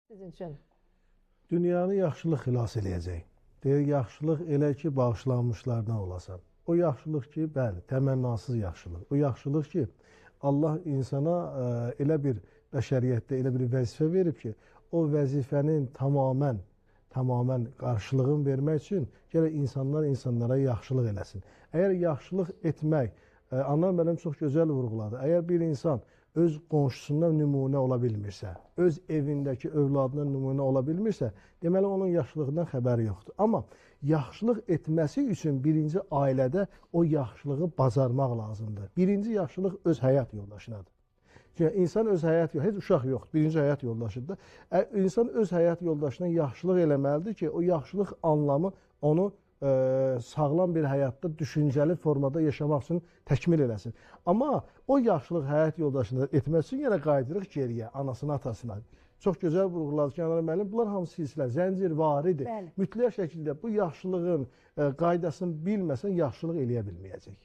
Sizin üçün. Dünyanı yaxşılıq xilas eləyəcək. Deyir, yaxşılıq elə ki, bağışlanmışlardan olasan. O yaxşılıq ki, bəli, təmənnasız yaxşılıq. O yaxşılıq ki, Allah insana elə bir bəşəriyyətdə elə bir vəzifə verib ki, o vəzifənin tamamən qarşılığını vermək üçün gərək insanlar insanlara yaxşılıq eləsin. Əgər yaxşılıq etmək, Anar müəllim çox gözəl vurğuladı. Əgər bir insan öz qonşusundan nümunə ola bilmirsə, öz evindəki övladından nümunə ola bilmirsə, deməli onun yaxşılığından xəbəri yoxdur. Amma yaxşılıq etməsi üçün birinci ailədə o yaxşılığı bacarmaq lazımdır. Birinci yaxşılıq öz həyat yoldaşınadır. Çünki insan öz həyat yoldaşı, heç uşaq yoxdur, birinci həyat yoldaşıdır. İnsan öz həyat yoldaşına yaxşılıq eləməlidir ki, o yaxşılıq anlamı onu sağlam bir həyatda düşüncəli formada yaşamaq üçün təkmil eləsin. Amma o yaxşılıq həyat yoldaşına etmək üçün yenə qayıdırıq geriyə, anasına, atasına. Çox gözəl vurğuladı ki, Anar müəllim, bunlar hamısı silsilər, zəncirvaridir. Mütləq şəkildə bu yaxşılığın qaydasını bilməsən, yaxşılıq eləyə bilməyəcək.